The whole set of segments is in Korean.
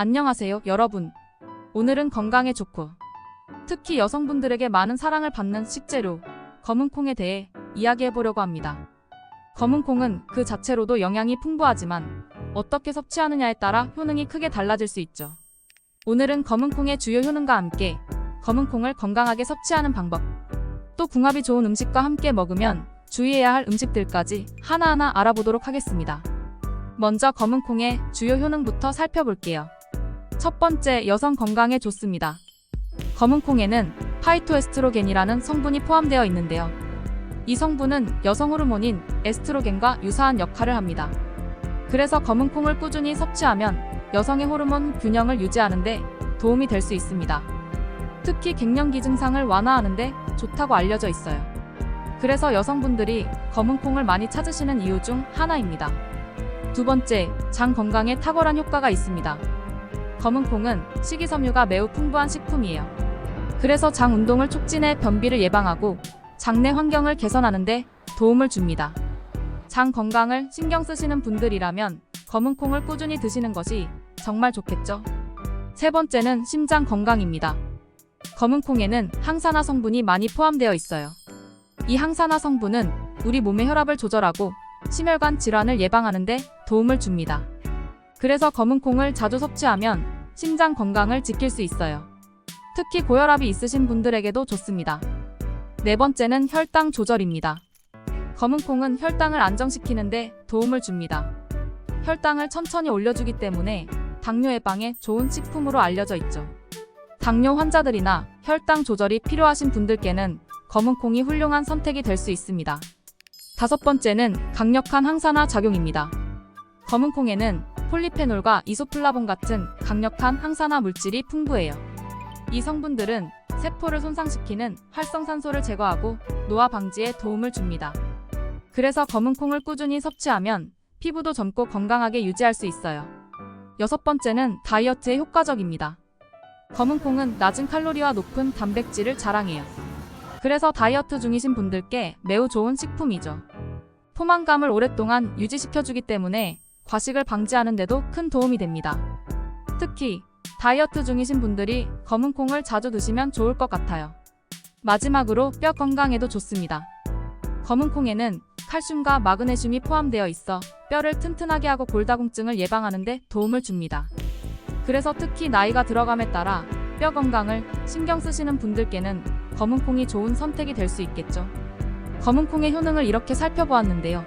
안녕하세요, 여러분. 오늘은 건강에 좋고 특히 여성분들에게 많은 사랑을 받는 식재료 검은콩에 대해 이야기해보려고 합니다. 검은콩은 그 자체로도 영양이 풍부하지만 어떻게 섭취하느냐에 따라 효능이 크게 달라질 수 있죠. 오늘은 검은콩의 주요 효능과 함께 검은콩을 건강하게 섭취하는 방법, 또 궁합이 좋은 음식과 함께 먹으면 주의해야 할 음식들까지 하나하나 알아보도록 하겠습니다. 먼저 검은콩의 주요 효능부터 살펴볼게요. 첫 번째, 여성 건강에 좋습니다. 검은콩에는 파이토에스트로겐이라는 성분이 포함되어 있는데요. 이 성분은 여성 호르몬인 에스트로겐과 유사한 역할을 합니다. 그래서 검은콩을 꾸준히 섭취하면 여성의 호르몬 균형을 유지하는 데 도움이 될 수 있습니다. 특히 갱년기 증상을 완화하는 데 좋다고 알려져 있어요. 그래서 여성분들이 검은콩을 많이 찾으시는 이유 중 하나입니다. 두 번째, 장 건강에 탁월한 효과가 있습니다. 검은콩은 식이섬유가 매우 풍부한 식품이에요. 그래서 장 운동을 촉진해 변비를 예방하고 장내 환경을 개선하는 데 도움을 줍니다. 장 건강을 신경 쓰시는 분들이라면 검은콩을 꾸준히 드시는 것이 정말 좋겠죠. 세 번째는 심장 건강입니다. 검은콩에는 항산화 성분이 많이 포함되어 있어요. 이 항산화 성분은 우리 몸의 혈압을 조절하고 심혈관 질환을 예방하는 데 도움을 줍니다. 그래서 검은콩을 자주 섭취하면 심장 건강을 지킬 수 있어요. 특히 고혈압이 있으신 분들에게도 좋습니다. 네 번째는 혈당 조절입니다. 검은콩은 혈당을 안정시키는 데 도움을 줍니다. 혈당을 천천히 올려주기 때문에 당뇨 예방에 좋은 식품으로 알려져 있죠. 당뇨 환자들이나 혈당 조절이 필요하신 분들께는 검은콩이 훌륭한 선택이 될 수 있습니다. 다섯 번째는 강력한 항산화 작용입니다. 검은콩에는 폴리페놀과 이소플라본 같은 강력한 항산화 물질이 풍부해요. 이 성분들은 세포를 손상시키는 활성산소를 제거하고 노화 방지에 도움을 줍니다. 그래서 검은콩을 꾸준히 섭취하면 피부도 젊고 건강하게 유지할 수 있어요. 여섯 번째는 다이어트에 효과적입니다. 검은콩은 낮은 칼로리와 높은 단백질을 자랑해요. 그래서 다이어트 중이신 분들께 매우 좋은 식품이죠. 포만감을 오랫동안 유지시켜주기 때문에 과식을 방지하는 데도 큰 도움이 됩니다. 특히 다이어트 중이신 분들이 검은콩을 자주 드시면 좋을 것 같아요. 마지막으로 뼈 건강에도 좋습니다. 검은콩에는 칼슘과 마그네슘이 포함되어 있어 뼈를 튼튼하게 하고 골다공증을 예방하는 데 도움을 줍니다. 그래서 특히 나이가 들어감에 따라 뼈 건강을 신경 쓰시는 분들께는 검은콩이 좋은 선택이 될 수 있겠죠. 검은콩의 효능을 이렇게 살펴보았는데요.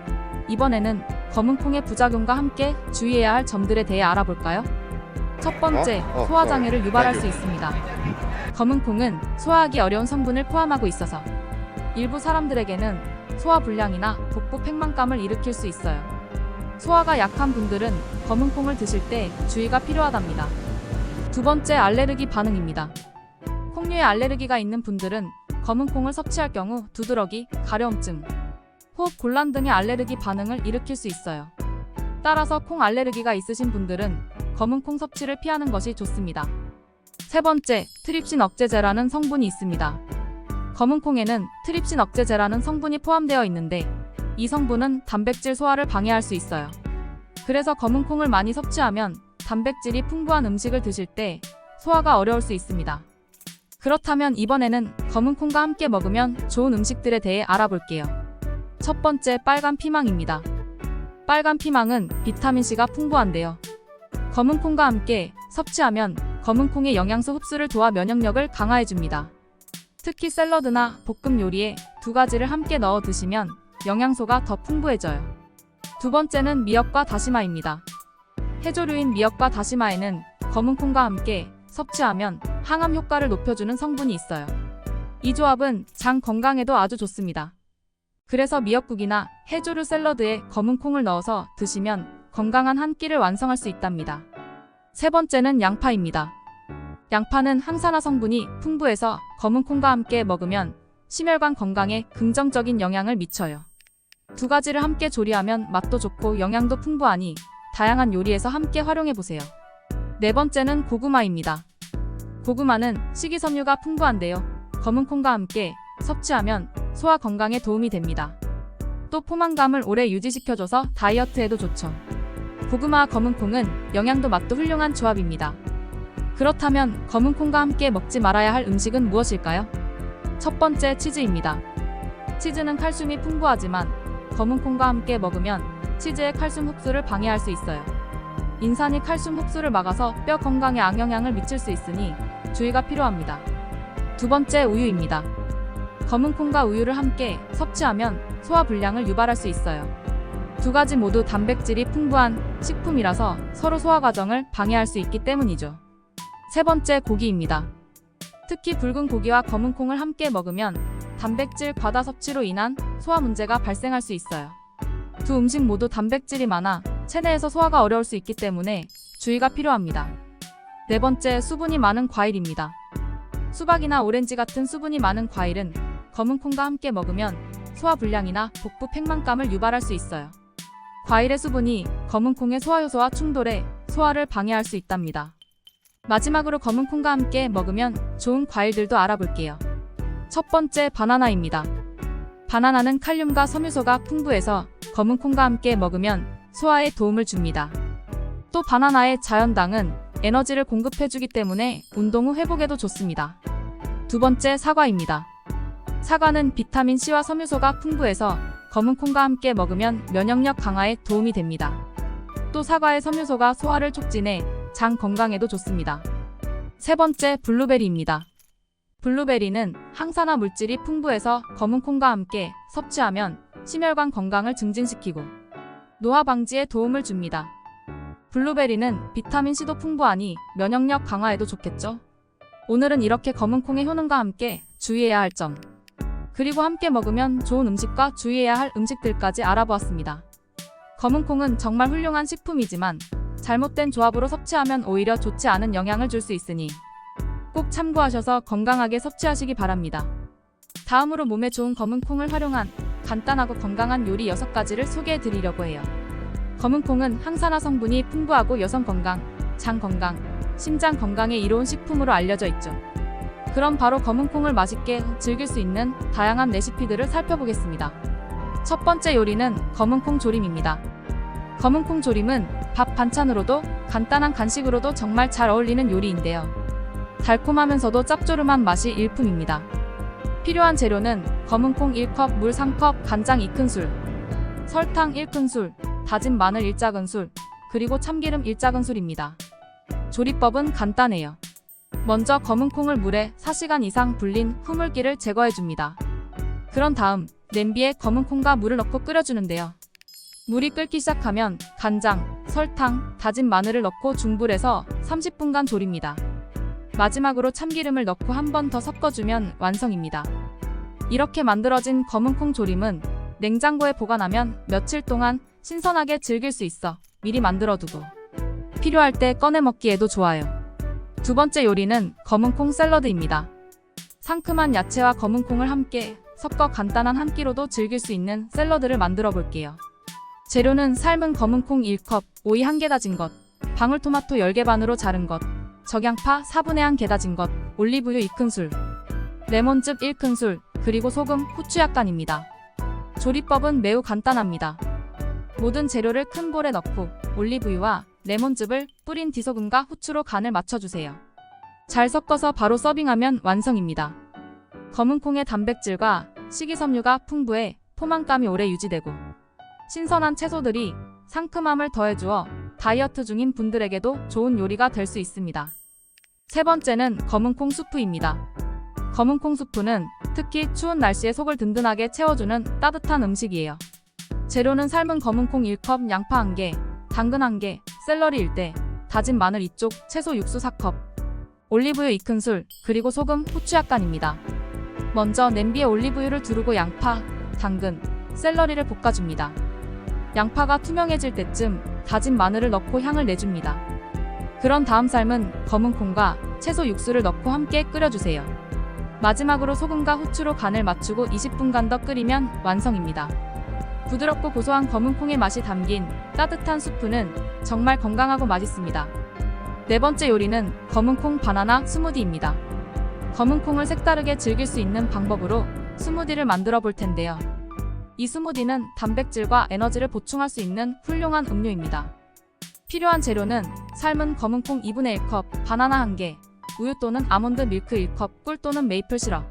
이번에는 검은콩의 부작용과 함께 주의해야 할 점들에 대해 알아볼까요? 첫 번째, 소화장애를 유발할 수 있습니다. 검은콩은 소화하기 어려운 성분을 포함하고 있어서 일부 사람들에게는 소화불량이나 복부 팽만감을 일으킬 수 있어요. 소화가 약한 분들은 검은콩을 드실 때 주의가 필요하답니다. 두 번째, 알레르기 반응입니다. 콩류에 알레르기가 있는 분들은 검은콩을 섭취할 경우 두드러기, 가려움증, 호흡 곤란 등의 알레르기 반응을 일으킬 수 있어요. 따라서 콩 알레르기가 있으신 분들은 검은콩 섭취를 피하는 것이 좋습니다. 세 번째, 트립신 억제제라는 성분이 있습니다. 검은콩에는 트립신 억제제라는 성분이 포함되어 있는데 이 성분은 단백질 소화를 방해할 수 있어요. 그래서 검은콩을 많이 섭취하면 단백질이 풍부한 음식을 드실 때 소화가 어려울 수 있습니다. 그렇다면 이번에는 검은콩과 함께 먹으면 좋은 음식들에 대해 알아볼게요. 첫 번째, 빨간 피망입니다. 빨간 피망은 비타민C가 풍부한데요. 검은콩과 함께 섭취하면 검은콩의 영양소 흡수를 도와 면역력을 강화해줍니다. 특히 샐러드나 볶음 요리에 두 가지를 함께 넣어 드시면 영양소가 더 풍부해져요. 두 번째는 미역과 다시마입니다. 해조류인 미역과 다시마에는 검은콩과 함께 섭취하면 항암 효과를 높여주는 성분이 있어요. 이 조합은 장 건강에도 아주 좋습니다. 그래서 미역국이나 해조류 샐러드에 검은콩을 넣어서 드시면 건강한 한 끼를 완성할 수 있답니다. 세 번째는 양파입니다. 양파는 항산화 성분이 풍부해서 검은콩과 함께 먹으면 심혈관 건강에 긍정적인 영향을 미쳐요. 두 가지를 함께 조리하면 맛도 좋고 영양도 풍부하니 다양한 요리에서 함께 활용해보세요. 네 번째는 고구마입니다. 고구마는 식이섬유가 풍부한데요. 검은콩과 함께 섭취하면 소화 건강에 도움이 됩니다. 또 포만감을 오래 유지시켜줘서 다이어트에도 좋죠. 고구마와 검은콩은 영양도 맛도 훌륭한 조합입니다. 그렇다면 검은 콩과 함께 먹지 말아야 할 음식은 무엇일까요? 첫 번째, 치즈입니다. 치즈는 칼슘이 풍부하지만 검은 콩과 함께 먹으면 치즈의 칼슘 흡수를 방해할 수 있어요. 인산이 칼슘 흡수를 막아서 뼈 건강에 악영향을 미칠 수 있으니 주의가 필요합니다. 두 번째, 우유입니다. 검은 콩과 우유를 함께 섭취하면 소화 불량을 유발할 수 있어요. 두 가지 모두 단백질이 풍부한 식품이라서 서로 소화 과정을 방해할 수 있기 때문이죠. 세 번째, 고기입니다. 특히 붉은 고기와 검은 콩을 함께 먹으면 단백질 과다 섭취로 인한 소화 문제가 발생할 수 있어요. 두 음식 모두 단백질이 많아 체내에서 소화가 어려울 수 있기 때문에 주의가 필요합니다. 네 번째, 수분이 많은 과일입니다. 수박이나 오렌지 같은 수분이 많은 과일은 검은 콩과 함께 먹으면 소화 불량이나 복부 팽만감을 유발할 수 있어요. 과일의 수분이 검은 콩의 소화 효소와 충돌해 소화를 방해할 수 있답니다. 마지막으로 검은 콩과 함께 먹으면 좋은 과일들도 알아볼게요. 첫 번째, 바나나입니다. 바나나는 칼륨과 섬유소가 풍부해서 검은 콩과 함께 먹으면 소화에 도움을 줍니다. 또 바나나의 자연당은 에너지를 공급해주기 때문에 운동 후 회복에도 좋습니다. 두 번째, 사과입니다. 사과는 비타민C와 섬유소가 풍부해서 검은 콩과 함께 먹으면 면역력 강화에 도움이 됩니다. 또 사과의 섬유소가 소화를 촉진해 장 건강에도 좋습니다. 세 번째, 블루베리입니다. 블루베리는 항산화 물질이 풍부해서 검은 콩과 함께 섭취하면 심혈관 건강을 증진시키고 노화 방지에 도움을 줍니다. 블루베리는 비타민C도 풍부하니 면역력 강화에도 좋겠죠? 오늘은 이렇게 검은 콩의 효능과 함께 주의해야 할 점, 그리고 함께 먹으면 좋은 음식과 주의해야 할 음식들까지 알아보았습니다. 검은 콩은 정말 훌륭한 식품이지만 잘못된 조합으로 섭취하면 오히려 좋지 않은 영향을 줄 수 있으니 꼭 참고하셔서 건강하게 섭취하시기 바랍니다. 다음으로 몸에 좋은 검은 콩을 활용한 간단하고 건강한 요리 6가지를 소개해 드리려고 해요. 검은 콩은 항산화 성분이 풍부하고 여성 건강, 장 건강, 심장 건강에 이로운 식품으로 알려져 있죠. 그럼 바로 검은 콩을 맛있게 즐길 수 있는 다양한 레시피들을 살펴보겠습니다. 첫 번째 요리는 검은 콩 조림입니다. 검은 콩 조림은 밥 반찬으로도 간단한 간식으로도 정말 잘 어울리는 요리인데요. 달콤하면서도 짭조름한 맛이 일품입니다. 필요한 재료는 검은 콩 1컵, 물 3컵, 간장 2큰술, 설탕 1큰술, 다진 마늘 1작은술, 그리고 참기름 1작은술입니다. 조리법은 간단해요. 먼저 검은 콩을 물에 4시간 이상 불린 후물기를 제거해줍니다. 그런 다음 냄비에 검은 콩과 물을 넣고 끓여주는데요. 물이 끓기 시작하면 간장, 설탕, 다진 마늘을 넣고 중불에서 30분간 졸입니다. 마지막으로 참기름을 넣고 한 번 더 섞어주면 완성입니다. 이렇게 만들어진 검은 콩 조림은 냉장고에 보관하면 며칠 동안 신선하게 즐길 수 있어 미리 만들어두고 필요할 때 꺼내 먹기에도 좋아요. 두 번째 요리는 검은 콩 샐러드입니다. 상큼한 야채와 검은 콩을 함께 섞어 간단한 한 끼로도 즐길 수 있는 샐러드를 만들어 볼게요. 재료는 삶은 검은 콩 1컵, 오이 1개 다진 것, 방울토마토 10개 반으로 자른 것, 적양파 1/4 개 다진 것, 올리브유 2큰술, 레몬즙 1큰술, 그리고 소금, 후추 약간입니다. 조리법은 매우 간단합니다. 모든 재료를 큰 볼에 넣고 올리브유와 레몬즙을 뿌린 뒤소금과 후추로 간을 맞춰주세요. 잘 섞어서 바로 서빙하면 완성입니다. 검은 콩의 단백질과 식이섬유가 풍부해 포만감이 오래 유지되고 신선한 채소들이 상큼함을 더해주어 다이어트 중인 분들에게도 좋은 요리가 될 수 있습니다. 세 번째는 검은 콩 수프입니다. 검은 콩 수프는 특히 추운 날씨에 속을 든든하게 채워주는 따뜻한 음식이에요. 재료는 삶은 검은 콩 1컵, 양파 1개, 당근 1개, 샐러리 1대, 다진 마늘 2쪽, 채소 육수 4컵, 올리브유 2큰술, 그리고 소금, 후추 약간입니다. 먼저 냄비에 올리브유를 두르고 양파, 당근, 샐러리를 볶아줍니다. 양파가 투명해질 때쯤 다진 마늘을 넣고 향을 내줍니다. 그런 다음 삶은 검은 콩과 채소 육수를 넣고 함께 끓여주세요. 마지막으로 소금과 후추로 간을 맞추고 20분간 더 끓이면 완성입니다. 부드럽고 고소한 검은 콩의 맛이 담긴 따뜻한 수프는 정말 건강하고 맛있습니다. 네 번째 요리는 검은 콩 바나나 스무디입니다. 검은 콩을 색다르게 즐길 수 있는 방법으로 스무디를 만들어 볼 텐데요. 이 스무디는 단백질과 에너지를 보충할 수 있는 훌륭한 음료입니다. 필요한 재료는 삶은 검은콩 2분의 1컵, 바나나 1개, 우유 또는 아몬드 밀크 1컵, 꿀 또는 메이플 시럽,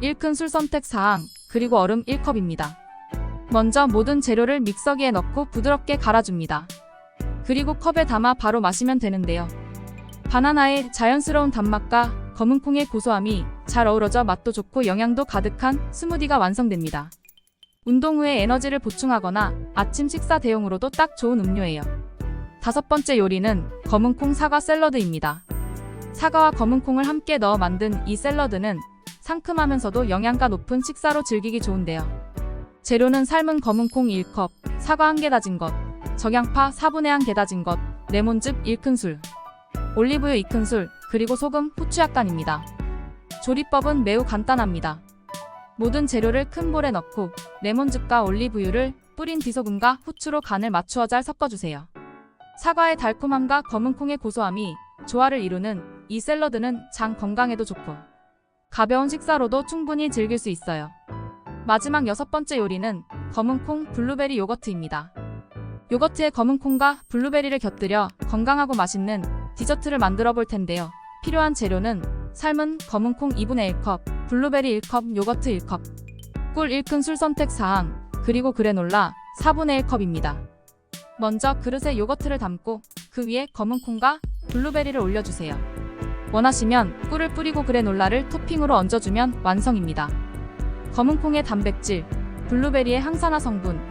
1큰술 선택 사항, 그리고 얼음 1컵입니다. 먼저 모든 재료를 믹서기에 넣고 부드럽게 갈아줍니다. 그리고 컵에 담아 바로 마시면 되는데요. 바나나의 자연스러운 단맛과 검은콩의 고소함이 잘 어우러져 맛도 좋고 영양도 가득한 스무디가 완성됩니다. 운동 후에 에너지를 보충하거나 아침 식사 대용으로도 딱 좋은 음료예요. 5번째 요리는 검은콩 사과 샐러드입니다. 사과와 검은콩을 함께 넣어 만든 이 샐러드는 상큼하면서도 영양가 높은 식사로 즐기기 좋은데요. 재료는 삶은 검은콩 1컵, 사과 1개 다진 것, 적양파 1/4 개 다진 것, 레몬즙 1큰술, 올리브유 2큰술, 그리고 소금, 후추 약간입니다. 조리법은 매우 간단합니다. 모든 재료를 큰 볼에 넣고 레몬즙과 올리브유를 뿌린 뒤 소금과 후추로 간을 맞추어 잘 섞어주세요. 사과의 달콤함과 검은콩의 고소함이 조화를 이루는 이 샐러드는 장 건강에도 좋고 가벼운 식사로도 충분히 즐길 수 있어요. 마지막 6번째 요리는 검은콩 블루베리 요거트입니다. 요거트에 검은콩과 블루베리를 곁들여 건강하고 맛있는 디저트를 만들어 볼 텐데요. 필요한 재료는 삶은 검은콩 2분의 1컵, 블루베리 1컵, 요거트 1컵, 꿀 1큰술 선택 사항, 그리고 그래놀라 4분의 1컵입니다. 먼저 그릇에 요거트를 담고 그 위에 검은콩과 블루베리를 올려주세요. 원하시면 꿀을 뿌리고 그래놀라를 토핑으로 얹어주면 완성입니다. 검은콩의 단백질, 블루베리의 항산화 성분,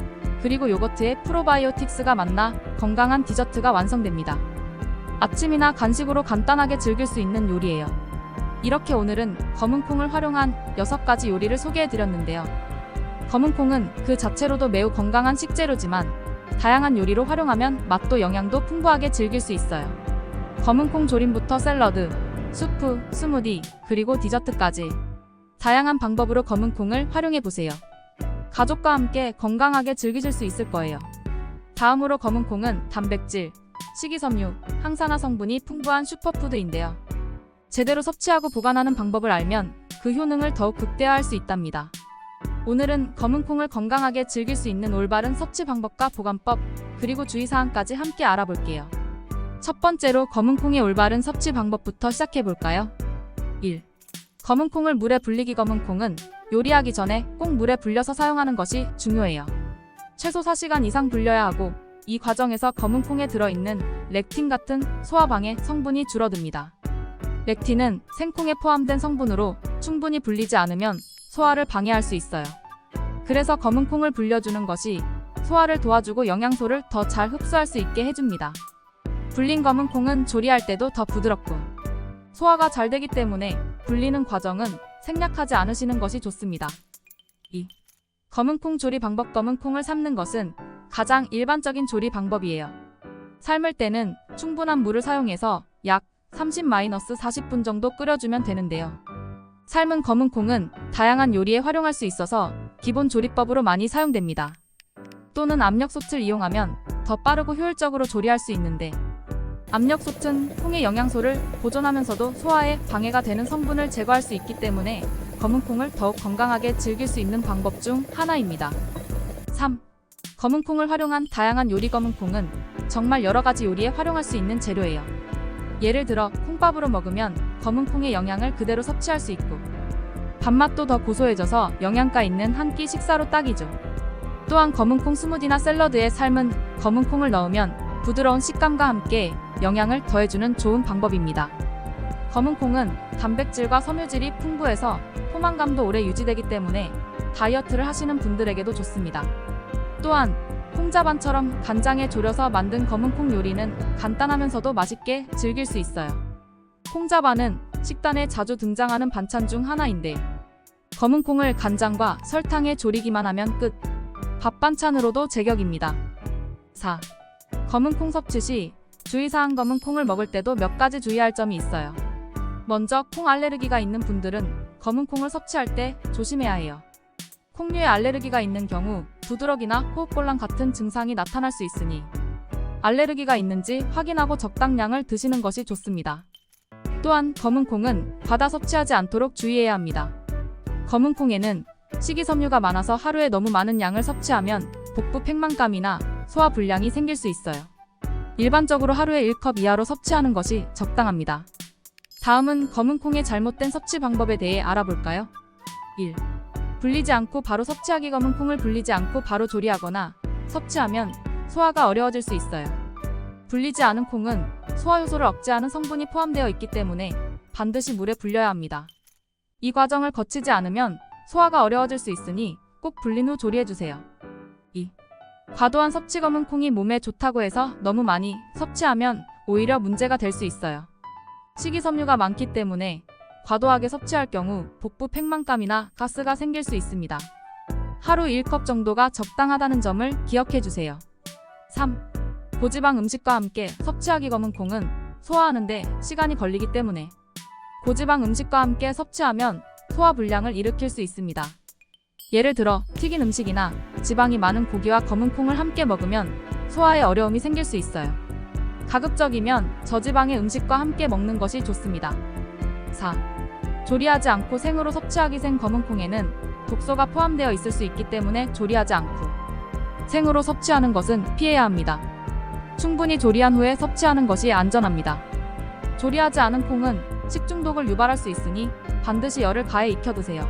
그리고 요거트의 프로바이오틱스가 만나 건강한 디저트가 완성됩니다. 아침이나 간식으로 간단하게 즐길 수 있는 요리예요. 이렇게 오늘은 검은콩을 활용한 6가지 요리를 소개해드렸는데요. 검은콩은 그 자체로도 매우 건강한 식재료지만 다양한 요리로 활용하면 맛도 영양도 풍부하게 즐길 수 있어요. 검은콩 조림부터 샐러드, 수프, 스무디, 그리고 디저트까지 다양한 방법으로 검은콩을 활용해보세요. 가족과 함께 건강하게 즐기실 수 있을 거예요. 다음으로 검은콩은 단백질, 식이섬유, 항산화 성분이 풍부한 슈퍼푸드인데요. 제대로 섭취하고 보관하는 방법을 알면 그 효능을 더욱 극대화할 수 있답니다. 오늘은 검은콩을 건강하게 즐길 수 있는 올바른 섭취 방법과 보관법, 그리고 주의사항까지 함께 알아볼게요. 첫 번째로 검은콩의 올바른 섭취 방법부터 시작해볼까요? 1. 검은콩을 물에 불리기. 검은콩은 요리하기 전에 꼭 물에 불려서 사용하는 것이 중요해요. 최소 4시간 이상 불려야 하고 이 과정에서 검은콩에 들어있는 렉틴 같은 소화방해 성분이 줄어듭니다. 렉틴은 생콩에 포함된 성분으로 충분히 불리지 않으면 소화를 방해할 수 있어요. 그래서 검은콩을 불려주는 것이 소화를 도와주고 영양소를 더 잘 흡수할 수 있게 해줍니다. 불린 검은콩은 조리할 때도 더 부드럽고 소화가 잘 되기 때문에 불리는 과정은 생략하지 않으시는 것이 좋습니다. 2. 검은콩 조리 방법. 검은콩을 삶는 것은 가장 일반적인 조리 방법이에요. 삶을 때는 충분한 물을 사용해서 약 30-40분 정도 끓여주면 되는데요. 삶은 검은콩은 다양한 요리에 활용할 수 있어서 기본 조리법으로 많이 사용됩니다. 또는 압력솥을 이용하면 더 빠르고 효율적으로 조리할 수 있는데 압력솥은 콩의 영양소를 보존하면서도 소화에 방해가 되는 성분을 제거할 수 있기 때문에 검은콩을 더욱 건강하게 즐길 수 있는 방법 중 하나입니다. 3. 검은콩을 활용한 다양한 요리. 검은콩은 정말 여러 가지 요리에 활용할 수 있는 재료예요. 예를 들어 콩밥으로 먹으면 검은콩의 영양을 그대로 섭취할 수 있고 밥맛도 더 고소해져서 영양가 있는 한 끼 식사로 딱이죠. 또한 검은콩 스무디나 샐러드에 삶은 검은콩을 넣으면 부드러운 식감과 함께 영양을 더해주는 좋은 방법입니다. 검은콩은 단백질과 섬유질이 풍부해서 포만감도 오래 유지되기 때문에 다이어트를 하시는 분들에게도 좋습니다. 또한 콩자반처럼 간장에 졸여서 만든 검은콩 요리는 간단하면서도 맛있게 즐길 수 있어요. 콩자반은 식단에 자주 등장하는 반찬 중 하나인데 검은콩을 간장과 설탕에 졸이기만 하면 끝. 밥 반찬으로도 제격입니다. 4. 검은콩 섭취 시 주의사항. 검은콩을 먹을 때도 몇 가지 주의할 점이 있어요. 먼저 콩 알레르기가 있는 분들은 검은콩을 섭취할 때 조심해야 해요. 콩류에 알레르기가 있는 경우 두드러기나 호흡곤란 같은 증상이 나타날 수 있으니 알레르기가 있는지 확인하고 적당량을 드시는 것이 좋습니다. 또한 검은콩은 과다 섭취하지 않도록 주의해야 합니다. 검은콩에는 식이섬유가 많아서 하루에 너무 많은 양을 섭취하면 복부 팽만감이나 소화 불량이 생길 수 있어요. 일반적으로 하루에 1컵 이하로 섭취하는 것이 적당합니다. 다음은 검은 콩의 잘못된 섭취 방법에 대해 알아볼까요? 1. 불리지 않고 바로 섭취하기. 검은 콩을 불리지 않고 바로 조리하거나 섭취하면 소화가 어려워질 수 있어요. 불리지 않은 콩은 소화 효소를 억제하는 성분이 포함되어 있기 때문에 반드시 물에 불려야 합니다. 이 과정을 거치지 않으면 소화가 어려워질 수 있으니 꼭 불린 후 조리해주세요. 2. 과도한 섭취. 검은 콩이 몸에 좋다고 해서 너무 많이 섭취하면 오히려 문제가 될 수 있어요. 식이섬유가 많기 때문에 과도하게 섭취할 경우 복부 팽만감이나 가스가 생길 수 있습니다. 하루 1컵 정도가 적당하다는 점을 기억해주세요. 3. 고지방 음식과 함께 섭취하기. 검은 콩은 소화하는데 시간이 걸리기 때문에 고지방 음식과 함께 섭취하면 소화 불량을 일으킬 수 있습니다. 예를 들어 튀긴 음식이나 지방이 많은 고기와 검은 콩을 함께 먹으면 소화에 어려움이 생길 수 있어요. 가급적이면 저지방의 음식과 함께 먹는 것이 좋습니다. 4. 조리하지 않고 생으로 섭취하기. 생 검은 콩에는 독소가 포함되어 있을 수 있기 때문에 조리하지 않고 생으로 섭취하는 것은 피해야 합니다. 충분히 조리한 후에 섭취하는 것이 안전합니다. 조리하지 않은 콩은 식중독을 유발할 수 있으니 반드시 열을 가해 익혀두세요.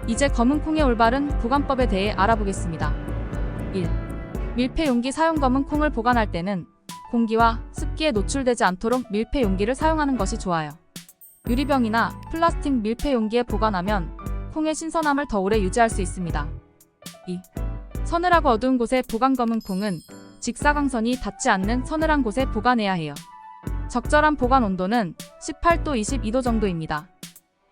이제 검은 콩의 올바른 보관법에 대해 알아보겠습니다. 1. 밀폐 용기 사용. 검은 콩을 보관할 때는 공기와 습기에 노출되지 않도록 밀폐 용기를 사용하는 것이 좋아요. 유리병이나 플라스틱 밀폐 용기에 보관하면 콩의 신선함을 더 오래 유지할 수 있습니다. 2. 서늘하고 어두운 곳에 보관. 검은 콩은 직사광선이 닿지 않는 서늘한 곳에 보관해야 해요. 적절한 보관 온도는 18도 22도 정도입니다.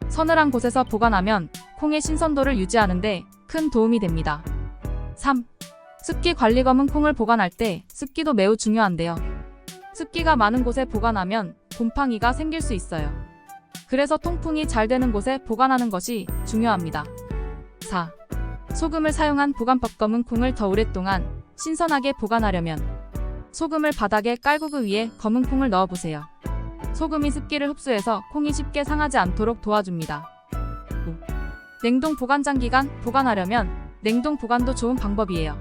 서늘한 곳에서 보관하면 콩의 신선도를 유지하는 데 큰 도움이 됩니다. 3. 습기 관리. 검은 콩을 보관할 때 습기도 매우 중요한데요. 습기가 많은 곳에 보관하면 곰팡이가 생길 수 있어요. 그래서 통풍이 잘 되는 곳에 보관하는 것이 중요합니다. 4. 소금을 사용한 보관법. 검은 콩을 더 오랫동안 신선하게 보관하려면 소금을 바닥에 깔고 그 위에 검은 콩을 넣어보세요. 소금이 습기를 흡수해서 콩이 쉽게 상하지 않도록 도와줍니다. 5. 냉동 보관. 장기간 보관하려면 냉동 보관도 좋은 방법이에요.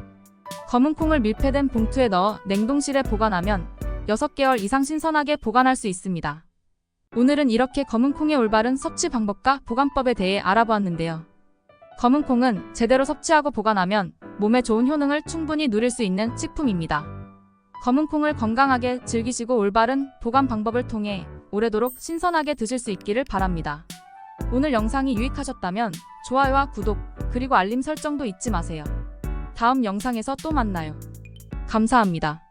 검은 콩을 밀폐된 봉투에 넣어 냉동실에 보관하면 6개월 이상 신선하게 보관할 수 있습니다. 오늘은 이렇게 검은 콩의 올바른 섭취 방법과 보관법에 대해 알아보았는데요. 검은 콩은 제대로 섭취하고 보관하면 몸에 좋은 효능을 충분히 누릴 수 있는 식품입니다. 검은 콩을 건강하게 즐기시고 올바른 보관 방법을 통해 오래도록 신선하게 드실 수 있기를 바랍니다. 오늘 영상이 유익하셨다면 좋아요와 구독, 그리고 알림 설정도 잊지 마세요. 다음 영상에서 또 만나요. 감사합니다.